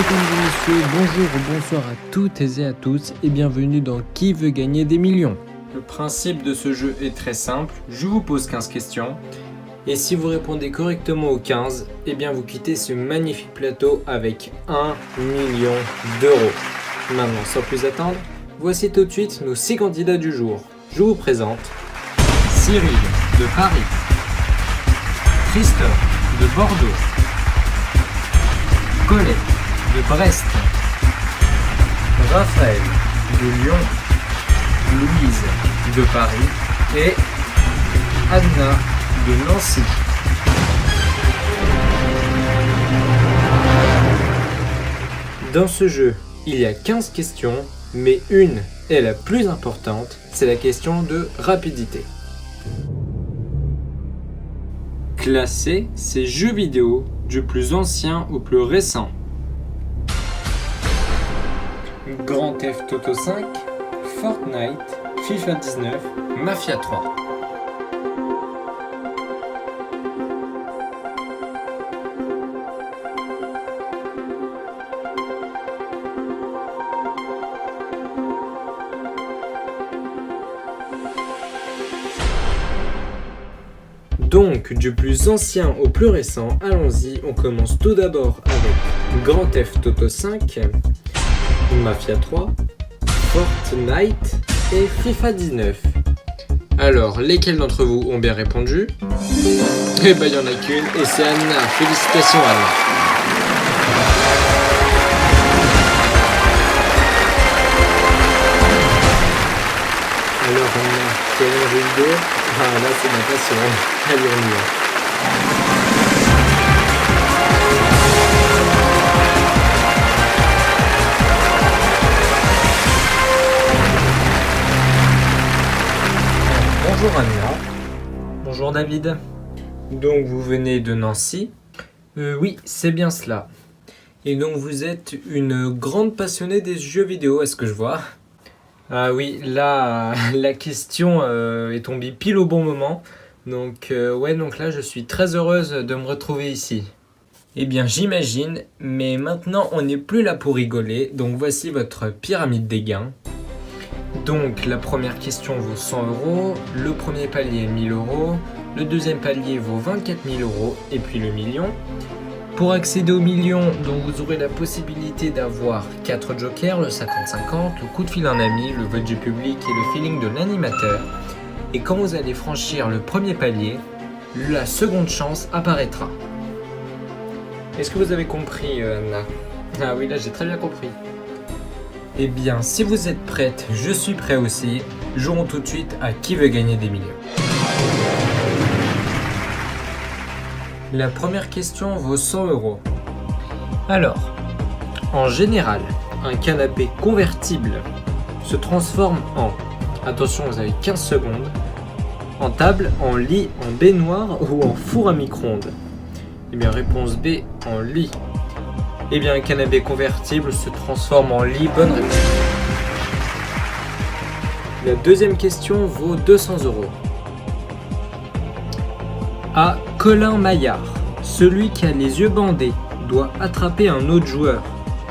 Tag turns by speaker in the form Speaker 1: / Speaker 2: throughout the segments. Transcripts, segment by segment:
Speaker 1: Mesdames et messieurs, bonjour ou bonsoir à toutes et à tous et bienvenue dans Qui veut gagner des millions. Le principe de ce jeu est très simple, je vous pose 15 questions et si vous répondez correctement aux 15, eh bien vous quittez ce magnifique plateau avec 1 million d'euros. Maintenant, sans plus attendre, voici tout de suite nos 6 candidats du jour. Je vous présente Cyril de Paris, Christophe de Bordeaux, Colette de Brest, Raphaël de Lyon, Louise de Paris et Anna de Nancy. Dans ce jeu, il y a 15 questions, mais une est la plus importante, c'est la question de rapidité. Classer ces jeux vidéo du plus ancien au plus récent. Grand Theft Auto 5, Fortnite, FIFA 19, Mafia 3. Donc, du plus ancien au plus récent, allons-y, on commence tout d'abord avec Grand Theft Auto 5, Mafia 3, Fortnite et FIFA 19. Alors, lesquels d'entre vous ont bien répondu? Eh ben, il n'y en a qu'une, et c'est Anna. Félicitations, Anna. Alors, Anna, quel est le jeu vidéo? Ah, là, c'est ma passion. Allez, on y va. Bonjour Anna. Bonjour David. Donc vous venez de Nancy? Oui, c'est bien cela. Et donc vous êtes une grande passionnée des jeux vidéo, est-ce que je vois? Ah oui, là, la question est tombée pile au bon moment. Donc donc là je suis très heureuse de me retrouver ici. Eh bien j'imagine, mais maintenant on n'est plus là pour rigoler, donc voici votre pyramide des gains. Donc la première question vaut 100 €, le premier palier 1000 €, le deuxième palier vaut 24 000 € et puis le million. Pour accéder au million, donc vous aurez la possibilité d'avoir 4 jokers, le 50-50, le coup de fil d'un ami, le vote du public et le feeling de l'animateur. Et quand vous allez franchir le premier palier, la seconde chance apparaîtra. Est-ce que vous avez compris, Anna? Ah oui, là j'ai très bien compris. Eh bien, si vous êtes prête, je suis prêt aussi. Jouons tout de suite à Qui veut gagner des millions. La première question vaut 100 €. Alors, en général, un canapé convertible se transforme en, attention vous avez 15 secondes, en table, en lit, en baignoire ou en four à micro-ondes. Eh bien, réponse B, en lit. Eh bien, un canapé convertible se transforme en lit. Bonne réponse. La deuxième question vaut 200 €. À Colin Maillard, celui qui a les yeux bandés doit attraper un autre joueur.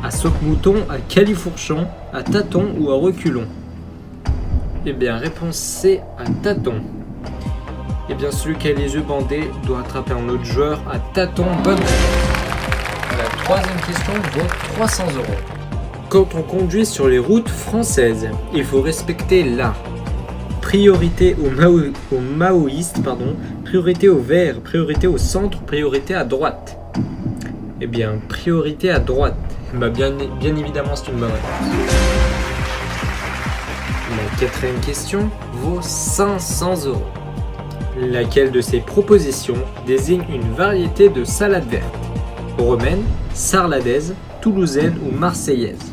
Speaker 1: À Sauc-Mouton, à Califourchon, à Tâton ou à Reculon. Eh bien, réponse C, à Tâton. Eh bien, celui qui a les yeux bandés doit attraper un autre joueur à Tâton. Bonne réponse. La troisième question vaut 300 €. Quand on conduit sur les routes françaises, il faut respecter la priorité aux maoïstes, priorité aux verts, priorité au centre, priorité à droite. Eh bien, priorité à droite. Bah bien évidemment, c'est une bonne réponse. La quatrième question vaut 500 €. Laquelle de ces propositions désigne une variété de salade verte? Romaine, sarladaise, toulousaine ou marseillaise?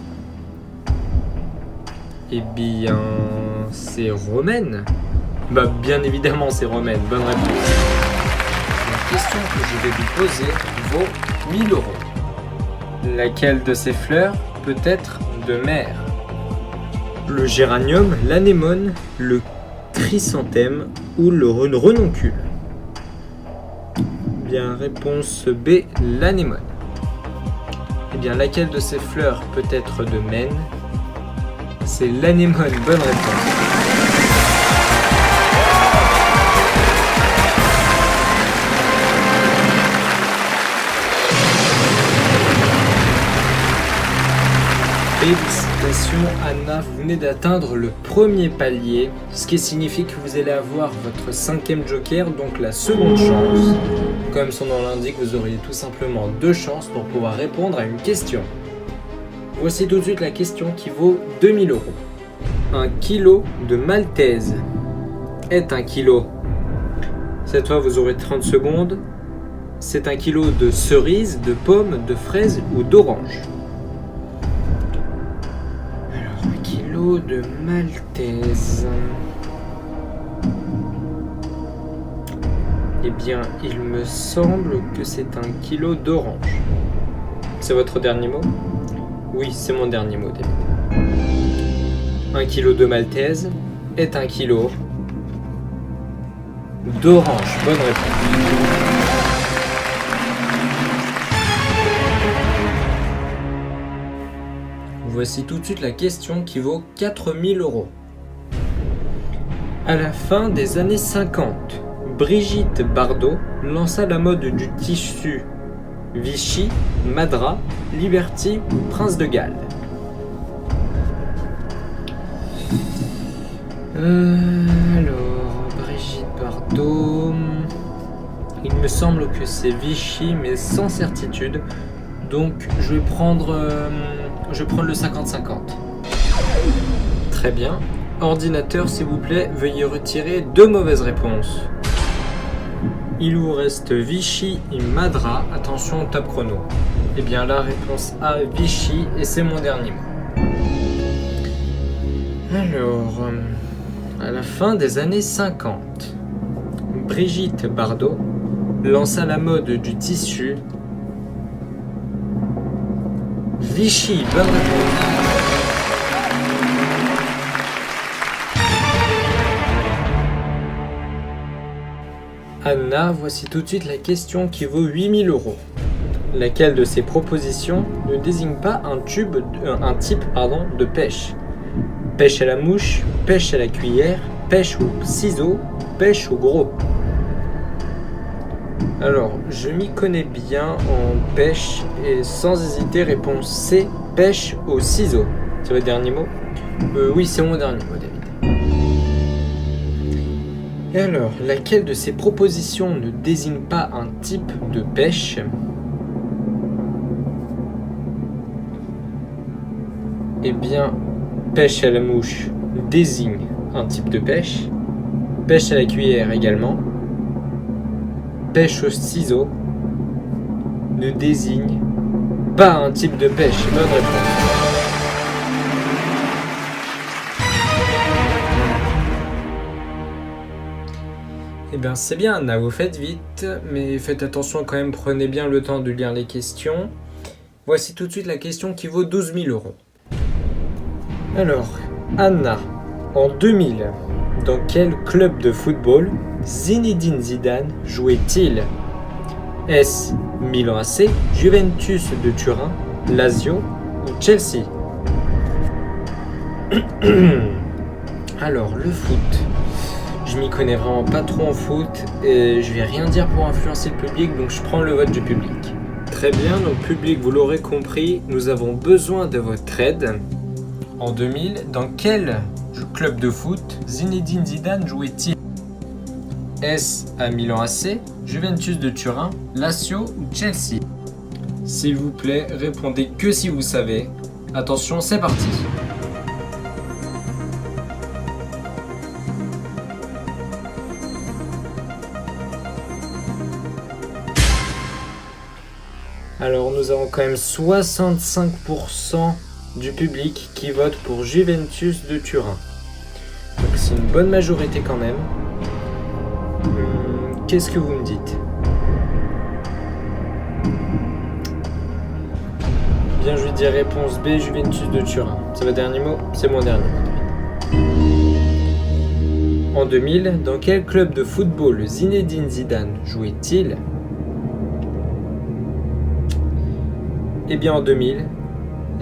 Speaker 1: Eh bien, c'est romaine. Bah bien évidemment c'est romaine, bonne réponse. La question que je vais vous poser vaut 1000 €. Laquelle de ces fleurs peut être de mer? Le géranium, l'anémone, le chrysanthème ou le renoncule? Bien, réponse B, l'anémone. Eh bien, laquelle de ces fleurs peut être de Maine? C'est l'anémone. Bonne réponse. Félicitations Anna, vous venez d'atteindre le premier palier, ce qui signifie que vous allez avoir votre 5e joker, donc la seconde chance. Comme son nom l'indique, vous auriez tout simplement 2 chances pour pouvoir répondre à une question. Voici tout de suite la question qui vaut 2000 €. Un kilo de maltaise est un kilo. Cette fois vous aurez 30 secondes. C'est un kilo de cerises, de pommes, de fraises ou d'oranges. De maltaise. Eh bien, il me semble que c'est un kilo d'orange. C'est votre dernier mot? Oui, c'est mon dernier mot, David. Un kilo de maltaise est un kilo d'orange. Bonne réponse. Voici tout de suite la question qui vaut 4000 €. À la fin des années 50, Brigitte Bardot lança la mode du tissu Vichy, Madras, Liberty ou Prince de Galles. Alors, Brigitte Bardot... Il me semble que c'est Vichy, mais sans certitude. Donc, je vais prendre le 50-50. Très bien. Ordinateur, s'il vous plaît, veuillez retirer 2 mauvaises réponses. Il vous reste Vichy et Madras. Attention, top chrono. Eh bien, la réponse A, Vichy, et c'est mon dernier mot. Alors, à la fin des années 50, Brigitte Bardot lança la mode du tissu Vichy. Bonne réponse. Anna, voici tout de suite la question qui vaut 8000 €. Laquelle de ces propositions ne désigne pas un type de pêche? Pêche à la mouche, pêche à la cuillère, pêche au ciseau, pêche au gros. Alors, je m'y connais bien en pêche et sans hésiter, réponse C, pêche au ciseau. C'est votre dernier mot? Oui, c'est mon dernier mot, David. Et alors, laquelle de ces propositions ne désigne pas un type de pêche? Eh bien, pêche à la mouche désigne un type de pêche, pêche à la cuillère également, pêche au ciseau ne désigne pas un type de pêche. Bonne réponse. Eh bien c'est bien Anna, vous faites vite, mais faites attention quand même, prenez bien le temps de lire les questions. Voici tout de suite la question qui vaut 12 000 €. Alors, Anna, en 2000, dans quel club de football Zinedine Zidane jouait-il? Est-ce Milan AC, Juventus de Turin, Lazio ou Chelsea? Alors, le foot. Je m'y connais vraiment pas trop en foot et je vais rien dire pour influencer le public, donc je prends le vote du public. Très bien, donc public, vous l'aurez compris, nous avons besoin de votre aide. En 2000, dans quel club de foot Zinedine Zidane jouait-il? Est-ce à Milan AC, Juventus de Turin, Lazio ou Chelsea? S'il vous plaît, répondez que si vous savez. Attention, c'est parti. Alors nous avons quand même 65% du public qui vote pour Juventus de Turin. Donc c'est une bonne majorité quand même. Qu'est-ce que vous me dites? Bien, je vais dire réponse B, Juventus de Turin. C'est votre dernier mot? C'est mon dernier mot. En 2000, dans quel club de football Zinedine Zidane jouait-il? Eh bien en 2000,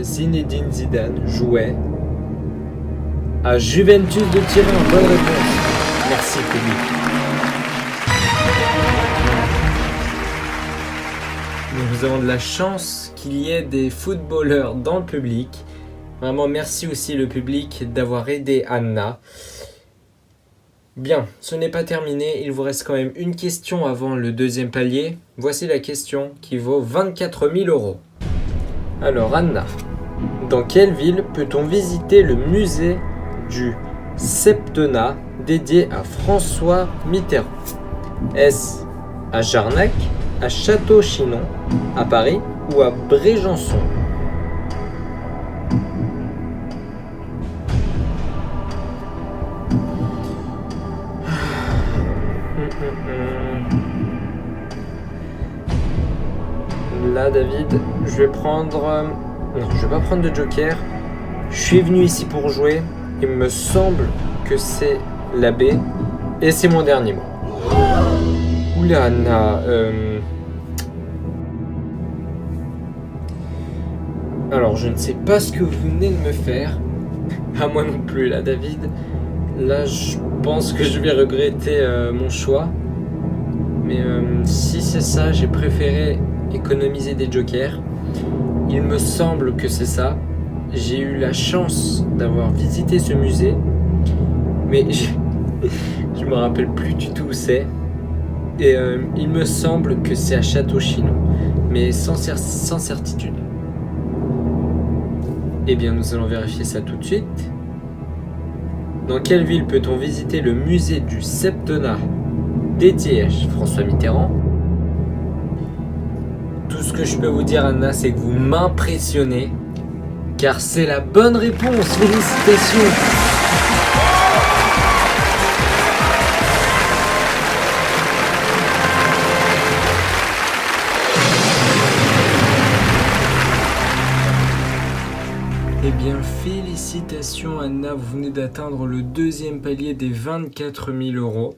Speaker 1: Zinedine Zidane jouait à Juventus de Turin. Bonne réponse. Merci public. Nous avons de la chance qu'il y ait des footballeurs dans le public. Vraiment merci aussi le public d'avoir aidé Anna. Bien, ce n'est pas terminé, il vous reste quand même une question avant le deuxième palier. Voici la question qui vaut 24 000 €. Alors Anna, dans quelle ville peut-on visiter le musée du septennat dédié à François Mitterrand? Est-ce à Jarnac, à Château-Chinon, à Paris ou à Brégançon? Là, David, je vais prendre... Non, je vais pas prendre de joker. Je suis venu ici pour jouer. Il me semble que c'est la B. Et c'est mon dernier mot. Oula, Anna. Alors, je ne sais pas ce que vous venez de me faire. À moi non plus, là, David. Là, je pense que je vais regretter mon choix. Mais si c'est ça, j'ai préféré économiser des jokers. Il me semble que c'est ça. J'ai eu la chance d'avoir visité ce musée, mais je me rappelle plus du tout où c'est. Et il me semble que c'est à Château-Chinon, mais sans certitude. Eh bien, nous allons vérifier ça tout de suite. Dans quelle ville peut-on visiter le musée du septennat dédié à François Mitterrand? Tout ce que je peux vous dire, Anna, c'est que vous m'impressionnez, car c'est la bonne réponse. Félicitations! Eh bien, félicitations, Anna, vous venez d'atteindre le deuxième palier des 24 000 €.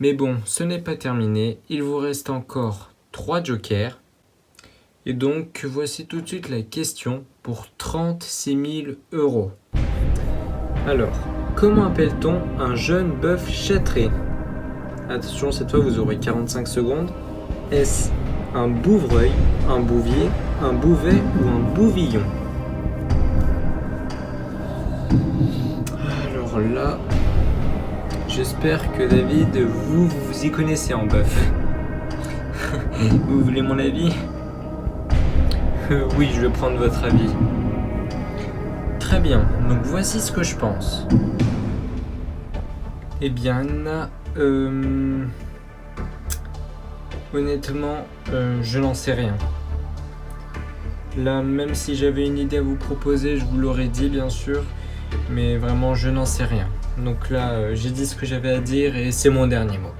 Speaker 1: Mais bon, ce n'est pas terminé, il vous reste encore 3 jokers. Et donc, voici tout de suite la question pour 36 000 €. Alors, comment appelle-t-on un jeune bœuf châtré? Attention, cette fois vous aurez 45 secondes. Est-ce un bouvreuil, un bouvier, un bouvet ou un bouvillon? Alors là, j'espère que David, vous y connaissez en bœuf. Vous voulez mon avis? Oui, je vais prendre votre avis. Très bien, donc voici ce que je pense. Eh bien, Anna, honnêtement, je n'en sais rien. Là, même si j'avais une idée à vous proposer, je vous l'aurais dit, bien sûr, mais vraiment, je n'en sais rien. Donc là, j'ai dit ce que j'avais à dire et c'est mon dernier mot.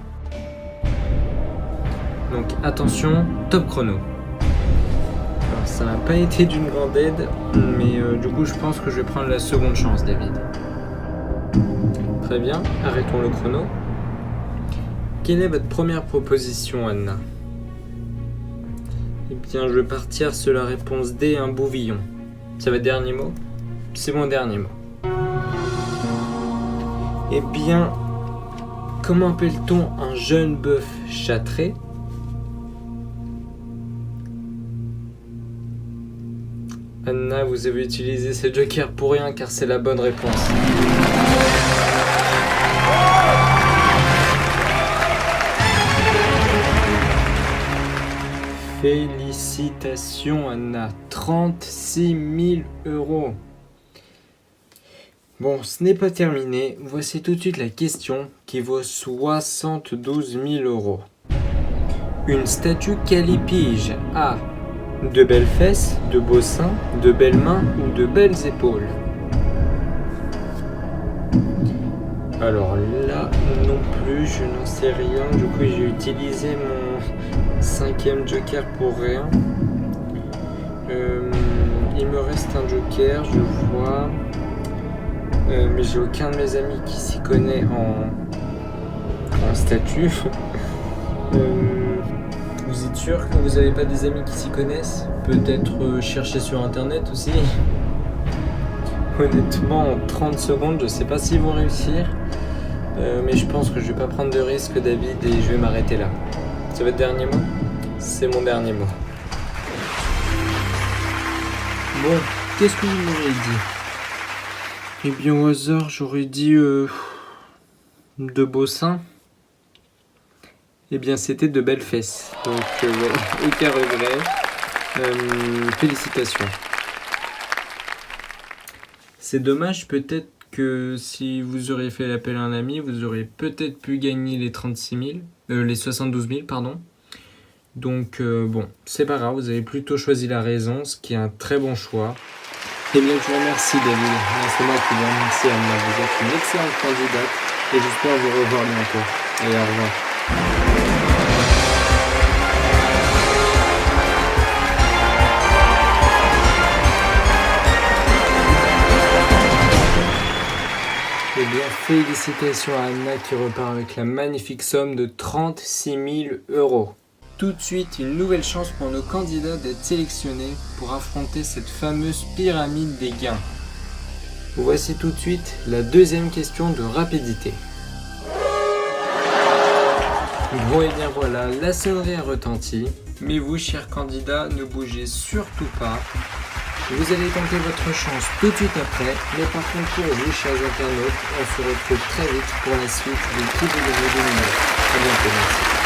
Speaker 1: Donc attention, top chrono. Alors, ça n'a pas été d'une grande aide, mais du coup je pense que je vais prendre la seconde chance, David. Très bien, arrêtons le chrono. Quelle est votre première proposition, Anna? Eh bien, je vais partir sur la réponse D, un bouvillon. C'est votre dernier mot? C'est mon dernier mot. Eh bien, comment appelle-t-on un jeune bœuf châtré? Anna, vous avez utilisé ce joker pour rien car c'est la bonne réponse. Félicitations, Anna, 36 000 €. Bon, ce n'est pas terminé. Voici tout de suite la question qui vaut 72 000 €. Une statue qualifie à de belles fesses, de beaux seins, de belles mains ou de belles épaules? Alors là, non plus, je n'en sais rien. Du coup, j'ai utilisé mon 5e joker pour rien. Il me reste un joker, je vois. Mais j'ai aucun de mes amis qui s'y connaît en statue. Vous êtes sûr que vous n'avez pas des amis qui s'y connaissent? Peut-être chercher sur internet aussi? Honnêtement, en 30 secondes, je sais pas s'ils vont réussir. Mais je pense que je vais pas prendre de risque, David, et je vais m'arrêter là. C'est votre dernier mot? C'est mon dernier mot. Bon, qu'est-ce que vous m'auriez dit? Eh bien, au hasard, j'aurais dit de beaux seins. Eh bien, c'était de belles fesses. Donc, ouais, aucun regret. Félicitations. C'est dommage, peut-être que si vous auriez fait l'appel à un ami, vous auriez peut-être pu gagner les 72 000, pardon. Donc, bon, c'est pas grave, vous avez plutôt choisi la raison, ce qui est un très bon choix. Eh bien, je vous remercie, David. C'est moi qui vous remercie, Anna. Vous êtes une excellente candidate et j'espère vous revoir bientôt. Allez, au revoir. Eh bien, félicitations à Anna qui repart avec la magnifique somme de 36 000 €. Tout de suite, une nouvelle chance pour nos candidats d'être sélectionnés pour affronter cette fameuse pyramide des gains. Voici tout de suite la deuxième question de rapidité. Bon, et bien voilà, la sonnerie a retenti. Mais vous, chers candidats, ne bougez surtout pas. Vous allez tenter votre chance tout de suite après. Mais par contre, pour vous, chers internautes, on se retrouve très vite pour la suite de qui vous avez de numéros. À bientôt, merci.